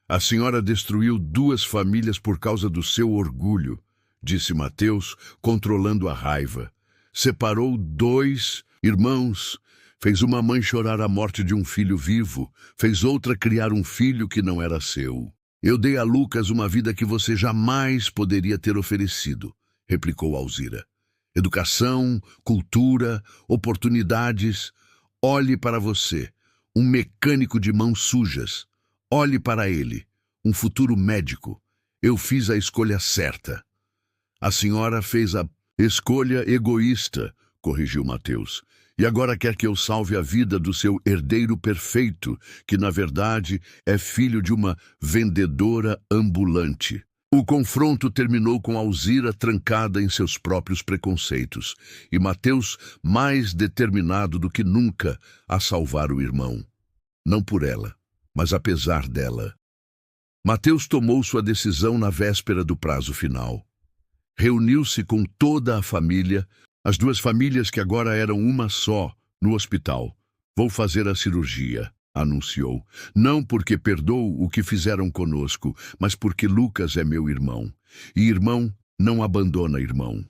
A senhora destruiu 2 famílias por causa do seu orgulho, disse Mateus, controlando a raiva. Separou 2 irmãos, fez uma mãe chorar a morte de um filho vivo, fez outra criar um filho que não era seu. Eu dei a Lucas uma vida que você jamais poderia ter oferecido, replicou Alzira. Educação, cultura, oportunidades. Olhe para você, um mecânico de mãos sujas. Olhe para ele, um futuro médico. Eu fiz a escolha certa. A senhora fez a escolha egoísta, corrigiu Mateus, e agora quer que eu salve a vida do seu herdeiro perfeito, que na verdade é filho de uma vendedora ambulante. O confronto terminou com Alzira trancada em seus próprios preconceitos, e Mateus mais determinado do que nunca a salvar o irmão. Não por ela, mas apesar dela. Mateus tomou sua decisão na véspera do prazo final. Reuniu-se com toda a família, as 2 famílias que agora eram uma só, no hospital. Vou fazer a cirurgia, anunciou. Não porque perdoo o que fizeram conosco, mas porque Lucas é meu irmão. E irmão não abandona irmão.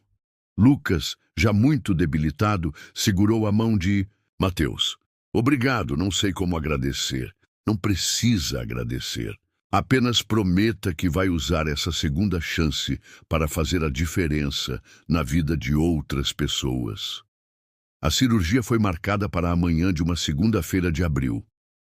Lucas, já muito debilitado, segurou a mão de Mateus. Obrigado, não sei como agradecer. Não precisa agradecer. Apenas prometa que vai usar essa segunda chance para fazer a diferença na vida de outras pessoas. A cirurgia foi marcada para amanhã de uma segunda-feira de abril.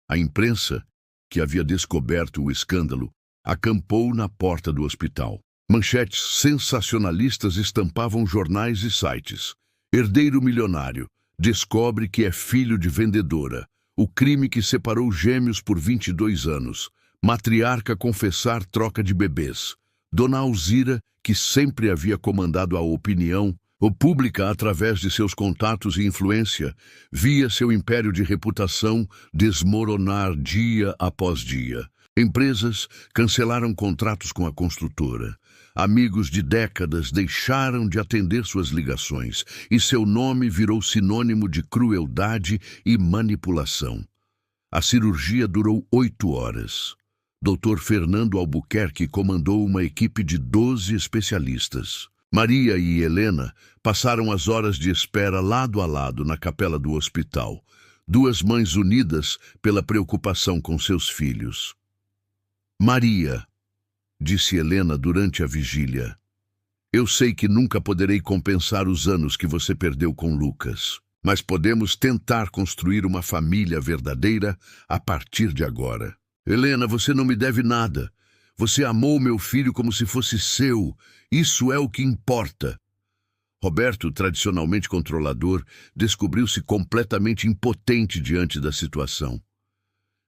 A imprensa, que havia descoberto o escândalo, acampou na porta do hospital. Manchetes sensacionalistas estampavam jornais e sites. Herdeiro milionário descobre que é filho de vendedora. O crime que separou gêmeos por 22 anos. Matriarca confessar troca de bebês. Dona Alzira, que sempre havia comandado a opinião pública através de seus contatos e influência, via seu império de reputação desmoronar dia após dia. Empresas cancelaram contratos com a construtora. Amigos de décadas deixaram de atender suas ligações e seu nome virou sinônimo de crueldade e manipulação. A cirurgia durou 8 horas. Dr. Fernando Albuquerque comandou uma equipe de 12 especialistas. Maria e Helena passaram as horas de espera lado a lado na capela do hospital, duas mães unidas pela preocupação com seus filhos. Maria, disse Helena durante a vigília, eu sei que nunca poderei compensar os anos que você perdeu com Lucas, mas podemos tentar construir uma família verdadeira a partir de agora. Helena, você não me deve nada. Você amou meu filho como se fosse seu. Isso é o que importa. Roberto, tradicionalmente controlador, descobriu-se completamente impotente diante da situação.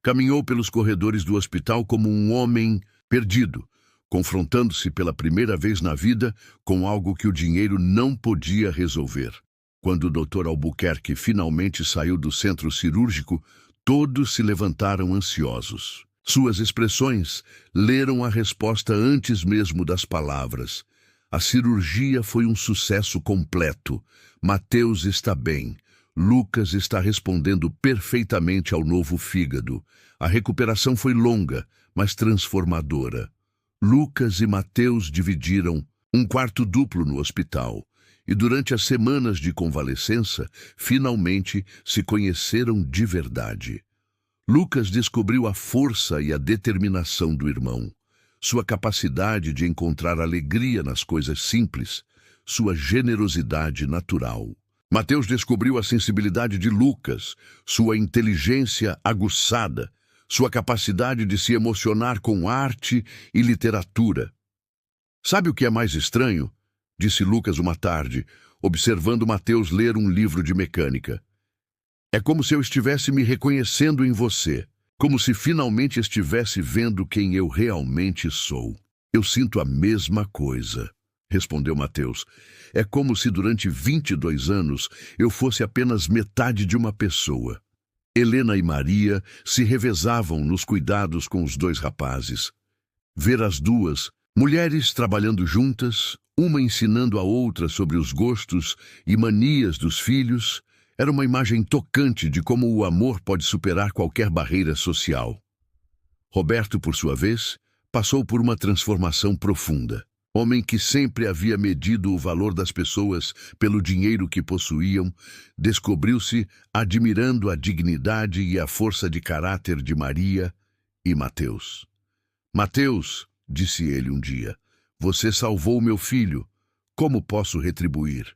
Caminhou pelos corredores do hospital como um homem perdido, confrontando-se pela primeira vez na vida com algo que o dinheiro não podia resolver. Quando o Dr. Albuquerque finalmente saiu do centro cirúrgico, todos se levantaram ansiosos. Suas expressões leram a resposta antes mesmo das palavras. A cirurgia foi um sucesso completo. Mateus está bem. Lucas está respondendo perfeitamente ao novo fígado. A recuperação foi longa, mas transformadora. Lucas e Mateus dividiram um quarto duplo no hospital e durante as semanas de convalescença, finalmente se conheceram de verdade. Lucas descobriu a força e a determinação do irmão, sua capacidade de encontrar alegria nas coisas simples, sua generosidade natural. Mateus descobriu a sensibilidade de Lucas, sua inteligência aguçada, sua capacidade de se emocionar com arte e literatura. Sabe o que é mais estranho? Disse Lucas uma tarde, observando Mateus ler um livro de mecânica. É como se eu estivesse me reconhecendo em você, como se finalmente estivesse vendo quem eu realmente sou. Eu sinto a mesma coisa, respondeu Mateus. É como se durante 22 anos eu fosse apenas metade de uma pessoa. Helena e Maria se revezavam nos cuidados com os dois rapazes. Ver as duas, mulheres trabalhando juntas, uma ensinando a outra sobre os gostos e manias dos filhos, era uma imagem tocante de como o amor pode superar qualquer barreira social. Roberto, por sua vez, passou por uma transformação profunda. Homem que sempre havia medido o valor das pessoas pelo dinheiro que possuíam, descobriu-se admirando a dignidade e a força de caráter de Maria e Mateus. Mateus, disse ele um dia, você salvou meu filho. Como posso retribuir?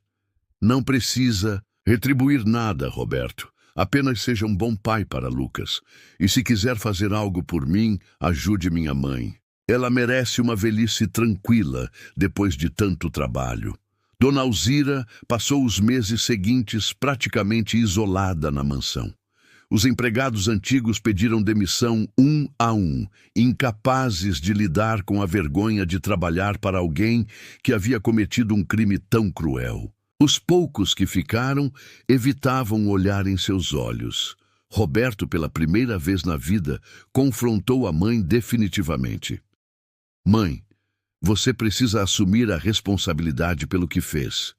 Não precisa retribuir nada, Roberto. Apenas seja um bom pai para Lucas. E se quiser fazer algo por mim, ajude minha mãe. Ela merece uma velhice tranquila depois de tanto trabalho. Dona Alzira passou os meses seguintes praticamente isolada na mansão. Os empregados antigos pediram demissão um a um, incapazes de lidar com a vergonha de trabalhar para alguém que havia cometido um crime tão cruel. Os poucos que ficaram evitavam olhar em seus olhos. Roberto, pela primeira vez na vida, confrontou a mãe definitivamente. Mãe, você precisa assumir a responsabilidade pelo que fez.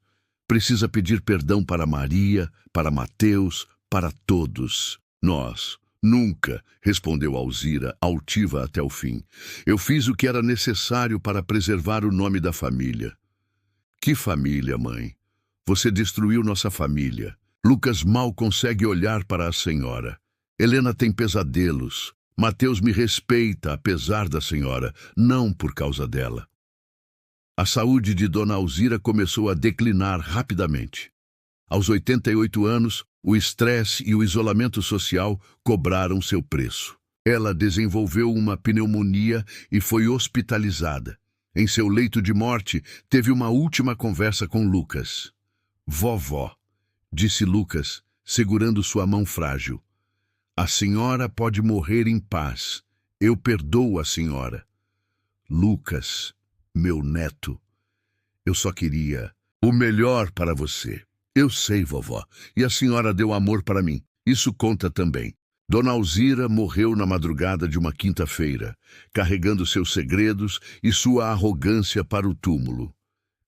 Precisa pedir perdão para Maria, para Mateus, para todos. Nós, nunca, respondeu Alzira, altiva até o fim. Eu fiz o que era necessário para preservar o nome da família. Que família, mãe? Você destruiu nossa família. Lucas mal consegue olhar para a senhora. Helena tem pesadelos. Mateus me respeita apesar da senhora, não por causa dela. A saúde de Dona Alzira começou a declinar rapidamente. Aos 88 anos, o estresse e o isolamento social cobraram seu preço. Ela desenvolveu uma pneumonia e foi hospitalizada. Em seu leito de morte, teve uma última conversa com Lucas. Vovó, disse Lucas, segurando sua mão frágil. A senhora pode morrer em paz. Eu perdoo a senhora. Lucas, meu neto, eu só queria o melhor para você. Eu sei, vovó, e a senhora deu amor para mim. Isso conta também. Dona Alzira morreu na madrugada de uma quinta-feira, carregando seus segredos e sua arrogância para o túmulo.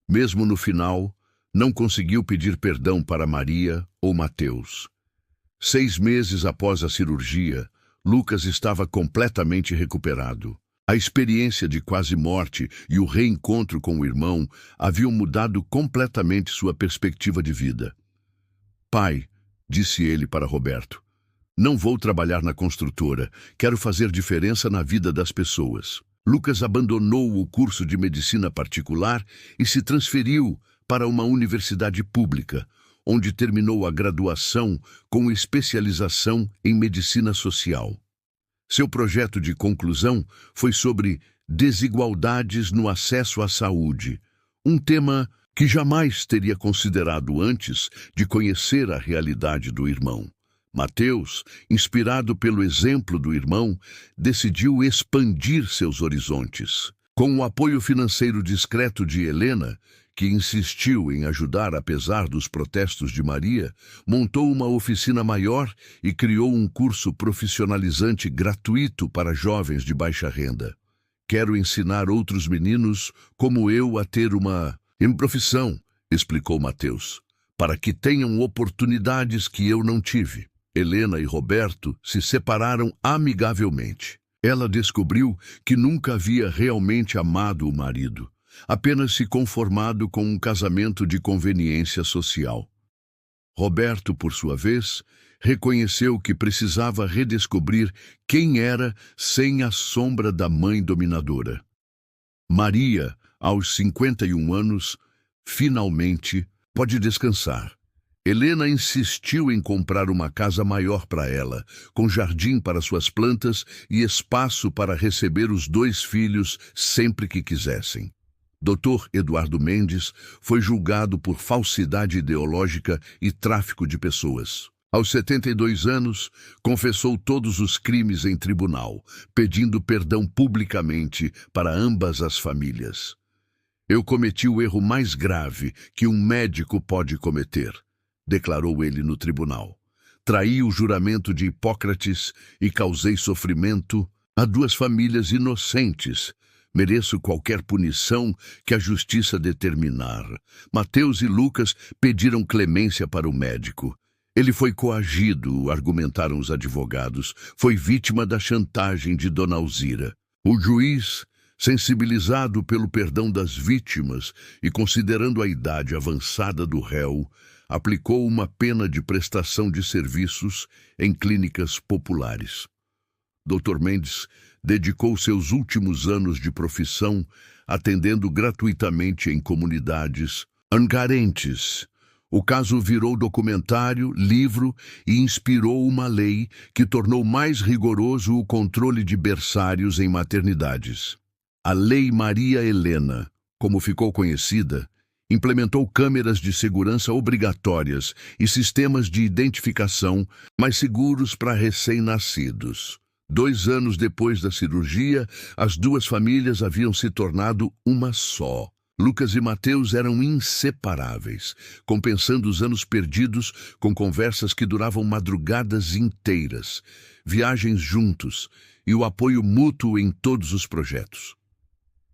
Mesmo no final, não conseguiu pedir perdão para Maria ou Mateus. 6 meses após a cirurgia, Lucas estava completamente recuperado. A experiência de quase morte e o reencontro com o irmão haviam mudado completamente sua perspectiva de vida. Pai, disse ele para Roberto, não vou trabalhar na construtora, quero fazer diferença na vida das pessoas. Lucas abandonou o curso de medicina particular e se transferiu para uma universidade pública, onde terminou a graduação com especialização em medicina social. Seu projeto de conclusão foi sobre desigualdades no acesso à saúde, um tema que jamais teria considerado antes de conhecer a realidade do irmão. Mateus, inspirado pelo exemplo do irmão, decidiu expandir seus horizontes. Com o apoio financeiro discreto de Helena, que insistiu em ajudar apesar dos protestos de Maria, montou uma oficina maior e criou um curso profissionalizante gratuito para jovens de baixa renda. Quero ensinar outros meninos como eu a ter uma profissão, explicou Mateus, para que tenham oportunidades que eu não tive. Helena e Roberto se separaram amigavelmente. Ela descobriu que nunca havia realmente amado o marido, apenas se conformado com um casamento de conveniência social. Roberto, por sua vez, reconheceu que precisava redescobrir quem era sem a sombra da mãe dominadora. Maria, aos 51 anos, finalmente pode descansar. Helena insistiu em comprar uma casa maior para ela, com jardim para suas plantas e espaço para receber os 2 filhos sempre que quisessem. Dr. Eduardo Mendes foi julgado por falsidade ideológica e tráfico de pessoas. Aos 72 anos, confessou todos os crimes em tribunal, pedindo perdão publicamente para ambas as famílias. Eu cometi o erro mais grave que um médico pode cometer, declarou ele no tribunal. Traí o juramento de Hipócrates e causei sofrimento a 2 famílias inocentes. Mereço qualquer punição que a justiça determinar. Mateus e Lucas pediram clemência para o médico. Ele foi coagido, argumentaram os advogados. Foi vítima da chantagem de Dona Alzira. O juiz, sensibilizado pelo perdão das vítimas e considerando a idade avançada do réu, aplicou uma pena de prestação de serviços em clínicas populares. Dr. Mendes dedicou seus últimos anos de profissão atendendo gratuitamente em comunidades carentes. O caso virou documentário, livro e inspirou uma lei que tornou mais rigoroso o controle de berçários em maternidades. A Lei Maria Helena, como ficou conhecida, implementou câmeras de segurança obrigatórias e sistemas de identificação mais seguros para recém-nascidos. 2 anos depois da cirurgia, as 2 famílias haviam se tornado uma só. Lucas e Mateus eram inseparáveis, compensando os anos perdidos com conversas que duravam madrugadas inteiras, viagens juntos e o apoio mútuo em todos os projetos.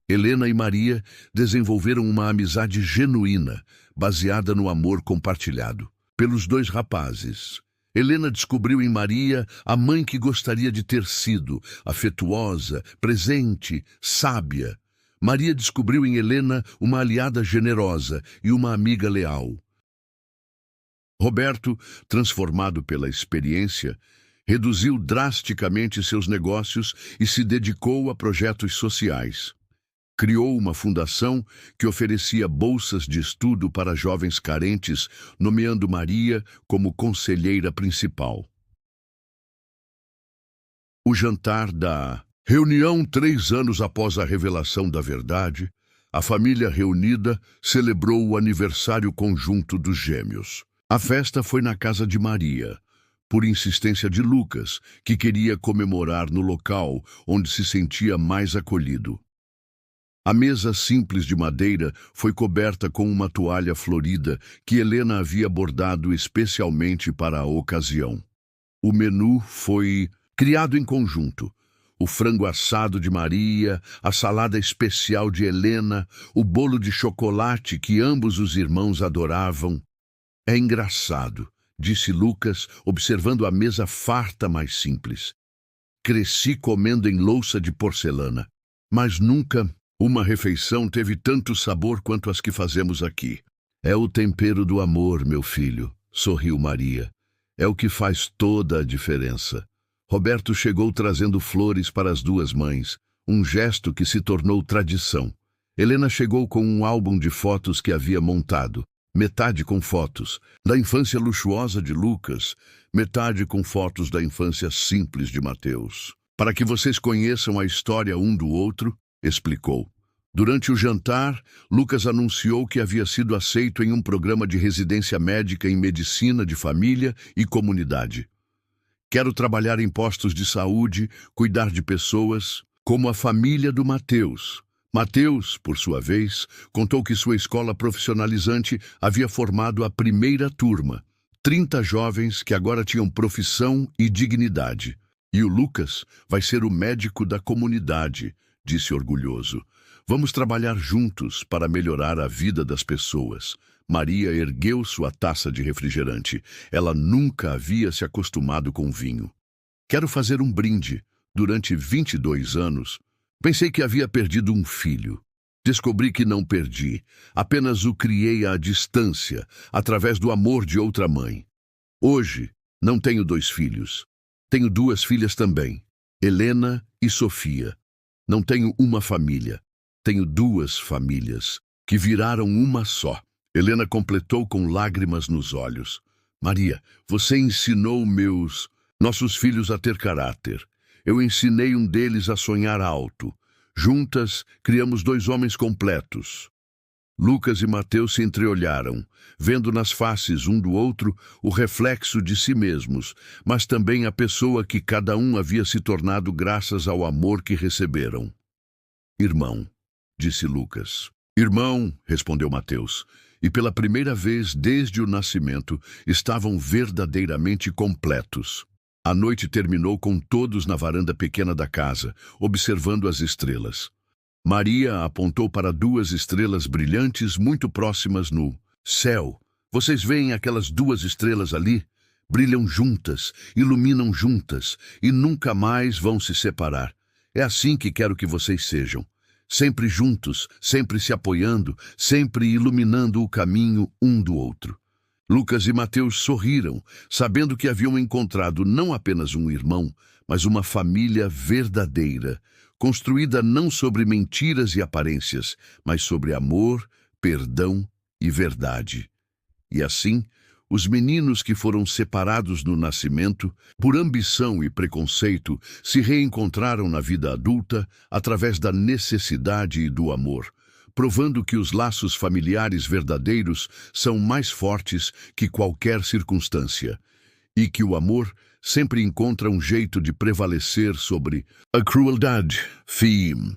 Helena e Maria desenvolveram uma amizade genuína, baseada no amor compartilhado. Pelos 2 rapazes, Helena descobriu em Maria a mãe que gostaria de ter sido, afetuosa, presente, sábia. Maria descobriu em Helena uma aliada generosa e uma amiga leal. Roberto, transformado pela experiência, reduziu drasticamente seus negócios e se dedicou a projetos sociais. Criou uma fundação que oferecia bolsas de estudo para jovens carentes, nomeando Maria como conselheira principal. O jantar da reunião 3 anos após a revelação da verdade, a família reunida celebrou o aniversário conjunto dos gêmeos. A festa foi na casa de Maria, por insistência de Lucas, que queria comemorar no local onde se sentia mais acolhido. A mesa simples de madeira foi coberta com uma toalha florida que Helena havia bordado especialmente para a ocasião. O menu foi criado em conjunto. O frango assado de Maria, a salada especial de Helena, o bolo de chocolate que ambos os irmãos adoravam. É engraçado, disse Lucas, observando a mesa farta mais simples. Cresci comendo em louça de porcelana, mas nunca uma refeição teve tanto sabor quanto as que fazemos aqui. É o tempero do amor, meu filho, sorriu Maria. É o que faz toda a diferença. Roberto chegou trazendo flores para as duas mães, um gesto que se tornou tradição. Helena chegou com um álbum de fotos que havia montado, metade com fotos da infância luxuosa de Lucas, metade com fotos da infância simples de Mateus. Para que vocês conheçam a história um do outro, explicou. Durante o jantar, Lucas anunciou que havia sido aceito em um programa de residência médica em medicina de família e comunidade. Quero trabalhar em postos de saúde, cuidar de pessoas, como a família do Mateus. Mateus, por sua vez, contou que sua escola profissionalizante havia formado a primeira turma, 30 jovens que agora tinham profissão e dignidade. E o Lucas vai ser o médico da comunidade, disse orgulhoso. Vamos trabalhar juntos para melhorar a vida das pessoas. Maria ergueu sua taça de refrigerante. Ela nunca havia se acostumado com vinho. Quero fazer um brinde. Durante 22 anos, pensei que havia perdido um filho. Descobri que não perdi. Apenas o criei à distância, através do amor de outra mãe. Hoje, não tenho 2 filhos. Tenho 2 filhas também, Helena e Sofia. Não tenho uma família. Tenho 2 famílias, que viraram uma só. Helena completou com lágrimas nos olhos. Maria, você ensinou nossos filhos a ter caráter. Eu ensinei um deles a sonhar alto. Juntas, criamos 2 homens completos. Lucas e Mateus se entreolharam, vendo nas faces um do outro o reflexo de si mesmos, mas também a pessoa que cada um havia se tornado graças ao amor que receberam. Irmão, disse Lucas. Irmão, respondeu Mateus. E pela primeira vez desde o nascimento, estavam verdadeiramente completos. A noite terminou com todos na varanda pequena da casa, observando as estrelas. Maria apontou para 2 estrelas brilhantes muito próximas no céu. Vocês veem aquelas 2 estrelas ali? Brilham juntas, iluminam juntas e nunca mais vão se separar. É assim que quero que vocês sejam. Sempre juntos, sempre se apoiando, sempre iluminando o caminho um do outro. Lucas e Mateus sorriram, sabendo que haviam encontrado não apenas um irmão, mas uma família verdadeira, construída não sobre mentiras e aparências, mas sobre amor, perdão e verdade. E assim, os meninos que foram separados no nascimento, por ambição e preconceito, se reencontraram na vida adulta através da necessidade e do amor, provando que os laços familiares verdadeiros são mais fortes que qualquer circunstância, e que o amor sempre encontra um jeito de prevalecer sobre a crueldade. Fim.